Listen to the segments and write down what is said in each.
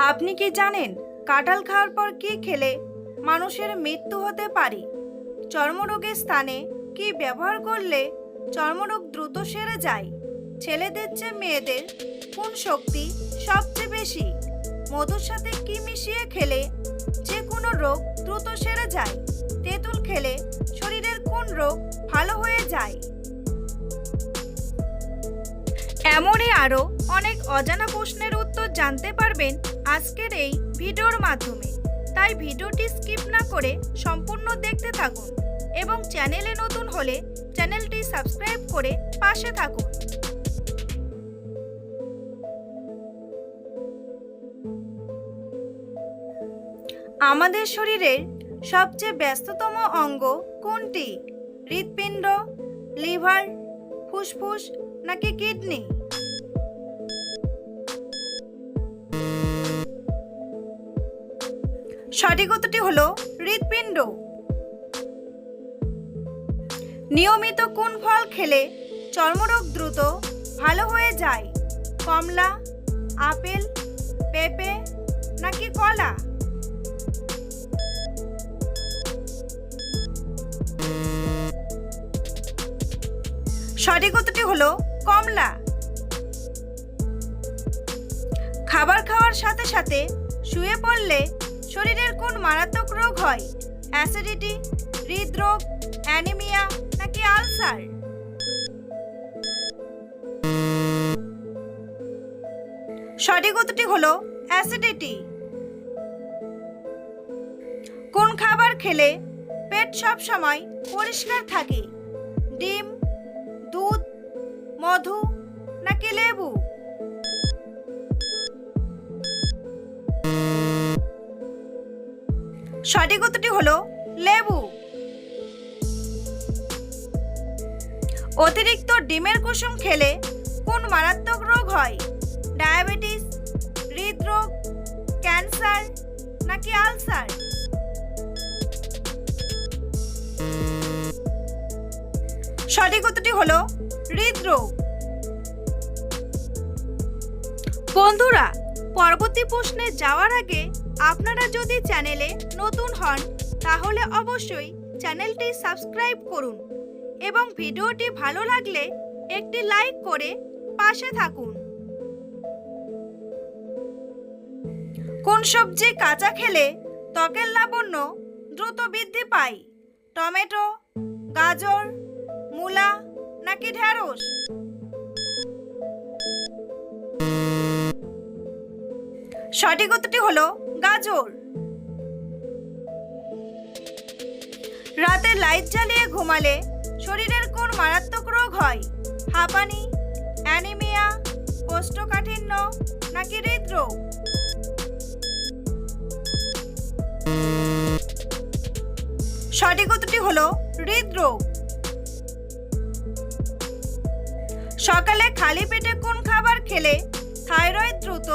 আপনি কি জানেন কাঁঠাল খাওয়ার পর কি খেলে মানুষের মৃত্যু হতে পারে? চর্মরোগের স্থানে কি ব্যবহার করলে চর্মরোগ দ্রুত সেরে যায়? ছেলেদের চেয়ে মেয়েদের কোন শক্তি সবচেয়ে বেশি? মধুর সাথে কি মিশিয়ে খেলে যে কোনো রোগ দ্রুত সেরে যায়? তেঁতুল খেলে শরীরের কোন রোগ ভালো হয়ে যায়? এমনই আরও অনেক অজানা প্রশ্নের উত্তর জানতে পারবেন আজকের এই ভিডিওর মাধ্যমে। তাই ভিডিওটি স্কিপ না করে সম্পূর্ণ দেখতে থাকুন এবং চ্যানেলে নতুন হলে চ্যানেলটি সাবস্ক্রাইব করে পাশে থাকুন। আমাদের শরীরের সবচেয়ে ব্যস্ততম অঙ্গ কোনটি? হৃৎপিণ্ড, লিভার, ফুসফুস নাকি কিডনি? সঠিক উত্তরটি হলো হৃৎপিণ্ড। নিয়মিত কোন ফল খেলে চর্মরোগ দ্রুত ভালো হয়ে যায়? কমলা, আপেল, পেঁপে নাকি কলা? সঠিক উত্তরটি হলো কমলা। খাবার খাওয়ার সাথে সাথে শুয়ে পড়লে শরীরের কোন মারাত্মক রোগ হয়? অ্যাসিডিটি, হৃদরোগ, অ্যানিমিয়া নাকি আলসার? সঠিক উত্তরটি হলো অ্যাসিডিটি। কোন খাবার খেলে পেট সব সময় পরিষ্কার থাকে? ডিম, দুধ, মধু নাকি লেবু? সঠিক উত্তরটি হলো লেবু। অতিরিক্ত ডিমের কুসুম খেলে কোন মারাত্মক রোগ হয়? ডায়াবেটিস, হৃদরোগ, ক্যান্সার নাকি আলসার? সঠিক উত্তরটি হলো হৃদরোগ। বন্ধুরা, পরবর্তী প্রশ্নে যাওয়ার আগে আপনারা যদি চ্যানেলে নতুন হন তাহলে অবশ্যই চ্যানেলটি সাবস্ক্রাইব করুন এবং ভিডিওটি ভালো লাগলে একটি লাইক করে পাশে থাকুন। কোন সবজি কাঁচা খেলে ত্বকের লাবণ্য দ্রুত বৃদ্ধি পায়? টমেটো, গাজর, মূলা নাকি ঢেঁড়স? সঠিক উত্তরটি হলো গাজর। রাতে লাইট জ্বালিয়ে ঘুমালে শরীরের কোন মারাত্মক রোগ হয়? হাঁপানি, অ্যানিমিয়া, কোষ্ঠকাঠিন্য নাকি হৃদরোগ? সঠিক উত্তরটি হলো হৃদরোগ। সকালে খালি পেটে কোন খাবার খেলে থাইরয়েড দ্রুত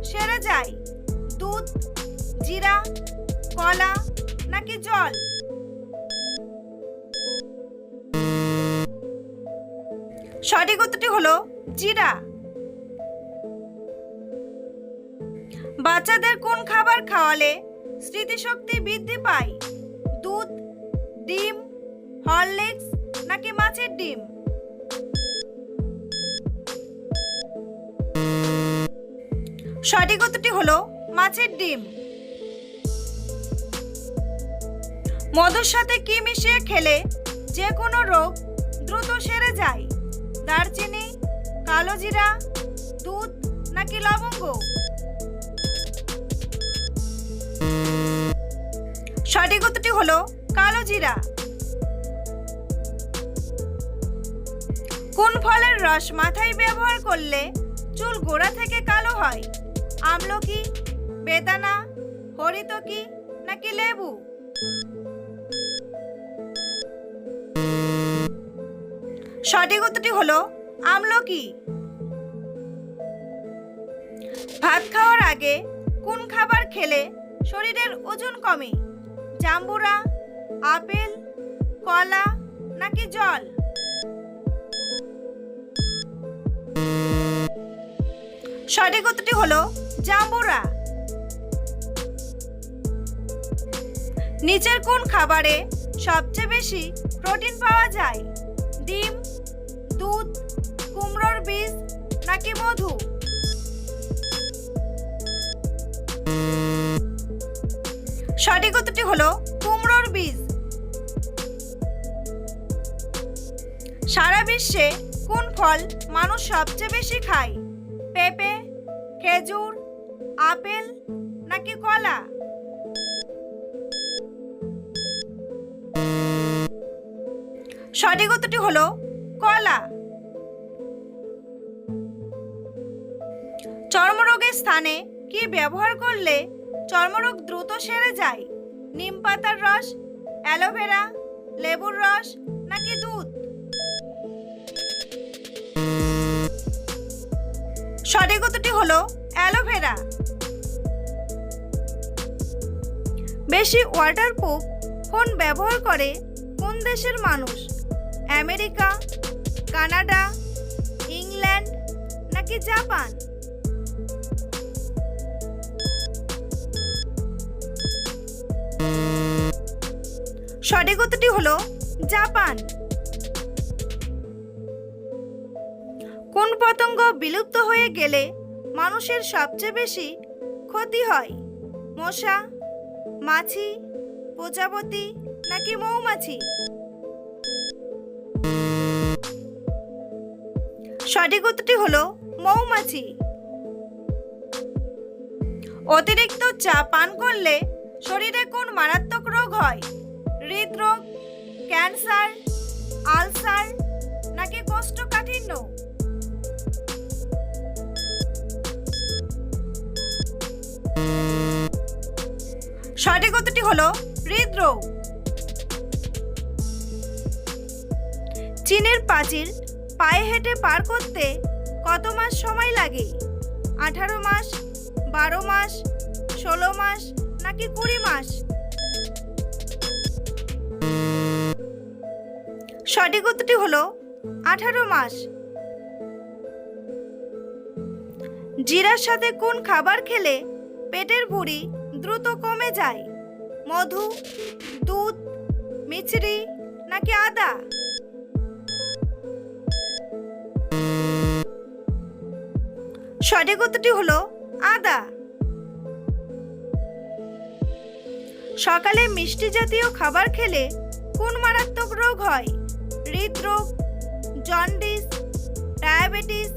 সেরে যায়? দুধ, জিরা, কলা নাকি জল? সঠিক উত্তরটি হলো জিরা। বাচ্চাদের কোন খাবার খাওয়ালে স্মৃতিশক্তি বৃদ্ধি পায়? দুধ, ডিম, হরলিক্স নাকি মাছের ডিম? সঠিক উত্তরটি হলো মাছের ডিম। মধুর সাথে কি মিশিয়ে খেলে যে কোনো রোগ দ্রুত সেরে যায়? দারচিনি, কালো জিরা, দুধ নাকি লবঙ্গ? সঠিক উত্তরটি হলো কালো জিরা। কোন ফলের রস মাথায় ব্যবহার করলে চুল গোড়া থেকে কালো হয়? আমলকি, বেদানা, হরিতকি নাকি লেবু? সঠিক উত্তরটি হলো আমলকি। ভাত খাওয়ার আগে কোন খাবার খেলে শরীরের ওজন কমে? জাম্বুরা, আপেল, কলা নাকি জল? সঠিক উত্তরটি হলো জাম্বুরা। নিচের কোন খাবারে সবচেয়ে বেশি প্রোটিন পাওয়া যায়? ডিম, দুধ, কুমড়োর বীজ নাকি মধু? সঠিক উত্তরটি হলো কুমড়োর বীজ। সারা বিশ্বে কোন ফল মানুষ সবচেয়ে বেশি খায়? পেঁপে, খেজুর, আপেল নাকি কলা? সঠিক উত্তরটি হলো কলা। চর্মরোগের স্থানে কি ব্যবহার করলে চর্মরোগ দ্রুত সেরে যায়? নিম পাতার রস, অ্যালোভেরা, লেবুর রস নাকি দুধ? সঠিক উত্তরটি হলো অ্যালোভেরা। বেশি ওয়াটারপ্রুফ ফোন ব্যবহার করে কোন দেশের মানুষ? আমেরিকা, কানাডা, ইংল্যান্ড নাকি জাপান? সঠিক উত্তরটি হলো জাপান। কোন পতঙ্গ বিলুপ্ত হয়ে গেলে মানুষের সবচেয়ে বেশি ক্ষতি হয়? মশা, মাছি, প্রজাপতি নাকি মৌমাছি? সঠিক উত্তরটি হলো মৌমাছি। অতিরিক্ত চা পান করলে শরীরে কোন মারাত্মক রোগ হয়? হৃদরোগ, ক্যান্সার, আলসার নাকি কোষ্ঠকাঠিন্য? সঠিক উত্তরটি হলো হৃদরোগ। চীনের প্রাচীর পায়ে হেঁটে পার করতে কত মাস সময় লাগে? 18 মাস, 12 মাস, 16 মাস নাকি 20 মাস? সঠিক উত্তরটি হলো 18 মাস। জিরার সাথে কোন খাবার খেলে পেটের ভুঁড়ি দ্রুত কমে যায়? মধু, দুধ, মিছরি নাকি আদা? সঠিক উত্তরটি হলো আদা। সকালে মিষ্টি জাতীয় খাবার খেলে কোন মারাত্মক রোগ হয়? হৃদরোগ, জন্ডিস, ডায়াবেটিস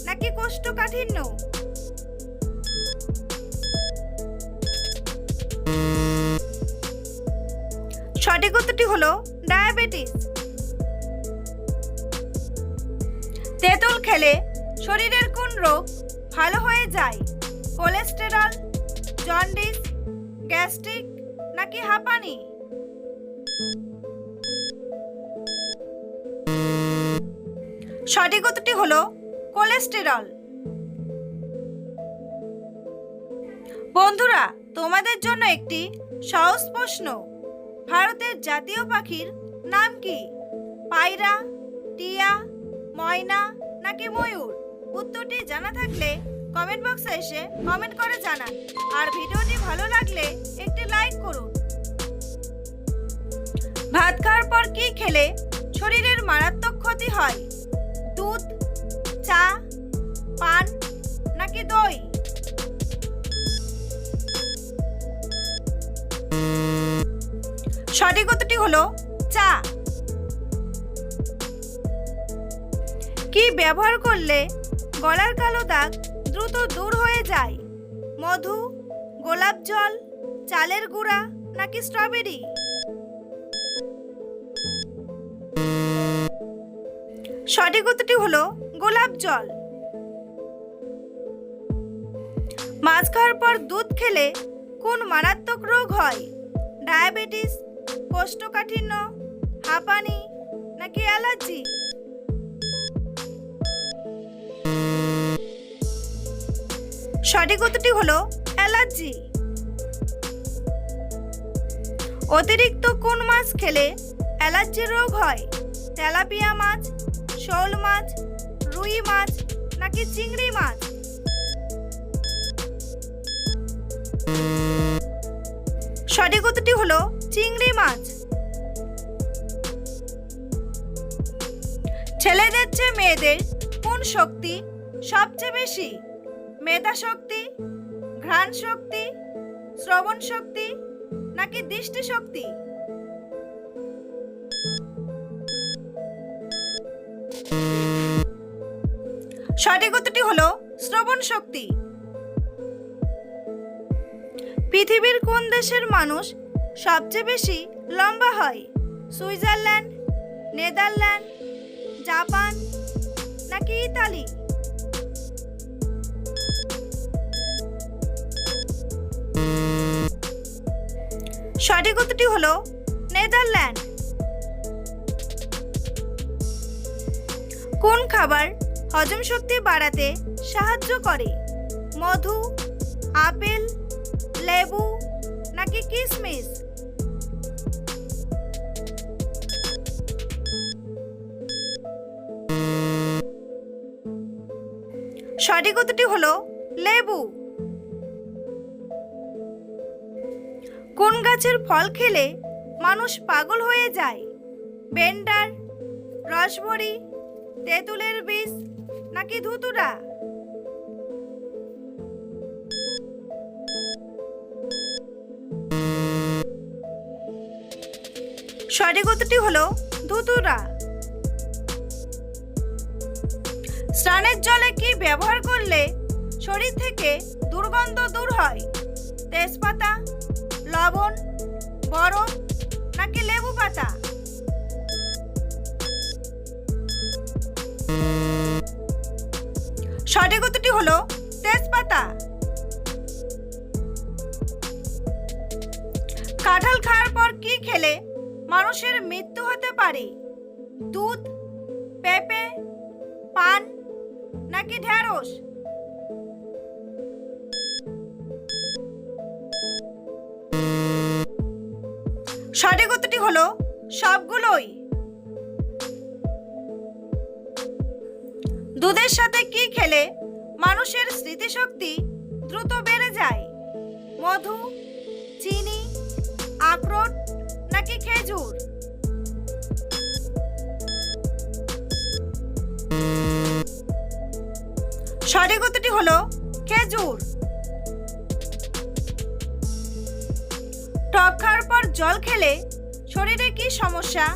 নাকি কোষ্ঠকাঠিন্য? সঠিক উত্তরটি হলো ডায়াবেটিস। তেঁতুল খেলে শরীরের কোন রোগ ভালো হয়ে যায়? কোলেস্টেরল, জন্ডিস, গ্যাস্ট্রিক নাকি হাঁপানি? সঠিক উত্তরটি হলো কোলেস্টেরল। বন্ধুরা, তোমাদের জন্য একটি সহজ প্রশ্ন। ভারতের জাতীয় পাখির নাম কি? পায়রা, টিয়া, ময়না নাকি ময়ূর? উত্তরটি জানা থাকলে কমেন্ট বক্সে এসে কমেন্ট করে জানান। আর ভিডিওটি ভালো লাগলে একটি লাইক করুন। ভাত খাওয়ার পর কি খেলে শরীরের মারাত্মক ক্ষতি হয়? দুধ, চা, পান নাকি দই? সঠিক উত্তরটি হলো চা। কি ব্যবহার করলে গলার কালো দাগ দ্রুত দূর হয়ে যায়? মধু, গোলাপ জল, চালের গুঁড়া নাকি স্ট্রবেরি? সঠিক উত্তরটি হলো গোলাপ জল। মাছ খাওয়ার পর দুধ খেলে কোন মারাত্মক রোগ হয়? ডায়াবেটিস, কোষ্ঠকাঠিন্য, হাঁপানি নাকি অ্যালার্জি? সঠিক উত্তরটি হলো অ্যালার্জি। অতিরিক্ত কোন মাছ খেলে অ্যালার্জির রোগ হয়? তেলাপিয়া মাছ, শোল মাছ, রুই মাছ নাকি চিংড়ি মাছ? সঠিক উত্তরটি হলো চিংড়ি মাছ। ছেলেদের চেয়ে মেয়েদের কোন শক্তি সবচেয়ে বেশি? মেধা শক্তি, ঘ্রাণ শক্তি, শ্রবণ শক্তি নাকি দৃষ্টি শক্তি? সঠিক উত্তরটি হলো শ্রবণ শক্তি। পৃথিবীর কোন দেশের মানুষ সবচেয়ে বেশি লম্বা হয়? সুইজারল্যান্ড, নেদারল্যান্ড, জাপান নাকি ইতালি? সঠিক উত্তরটি হলো নেদারল্যান্ড। কোন খাবার হজম শক্তি বাড়াতে সাহায্য করে? মধু, আপেল, লেবু নাকি কিশমিশ? সঠিক উত্তরটি হলো লেবু। কোন গাছের ফল খেলে মানুষ পাগল হয়ে যায়? বেন্ডার, রসভরি, তেঁতুলের বীজ নাকি ধুতুরা? সঠিক উত্তরটি হলো ধুতুরা। স্নানের জলে কি ব্যবহার করলে শরীর থেকে দুর্গন্ধ দূর হয়? তেজপাতা, লবণ, বরফ নাকি লেবু পাতা? সঠিক উত্তরটি হলো তেজপাতা। কাঁঠাল খাওয়ার পর কি খেলে মানুষের মৃত্যু হতে পারে? দুধ, পেঁপে, পান নাকি ঢেঁড়স? সঠিক উত্তরটি হলো সবগুলোই। দুধের সাথে কি খেলে মানুষের স্মৃতিশক্তি দ্রুত বেড়ে যায়? মধু, চিনি, আখরোট নাকি খেজুর? সঠিক উত্তরটি হলো খেজুর। টক খাওয়ার পর জল খেলে শরীরে কি সমস্যা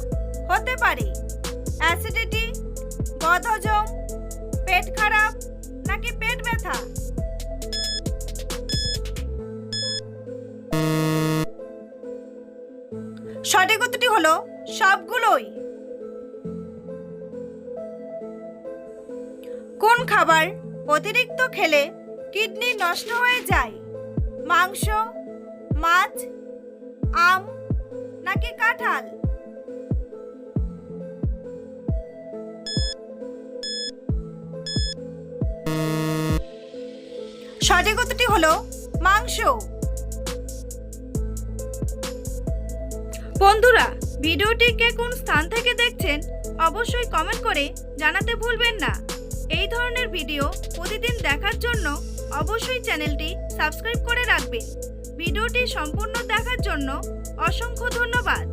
হতে পারে? অ্যাসিডিটি, বদহজম, পেট খারাপ নাকি পেট ব্যথা? সঠিক উত্তরটি হলো সবগুলোই। কোন খাবার অতিরিক্ত খেলে কিডনি নষ্ট হয়ে যায়? মাংস, মাছ, আম নাকি কাঁঠাল? সঠিক উত্তরটি হলো মাংস। বন্ধুরা, ভিডিওটি কে কোন স্থান থেকে দেখছেন অবশ্যই কমেন্ট করে জানাতে ভুলবেন না। এই ধরনের ভিডিও প্রতিদিন দেখার জন্য অবশ্যই চ্যানেলটি সাবস্ক্রাইব করে রাখবেন। ভিডিওটি সম্পূর্ণ দেখার জন্য অসংখ্য ধন্যবাদ।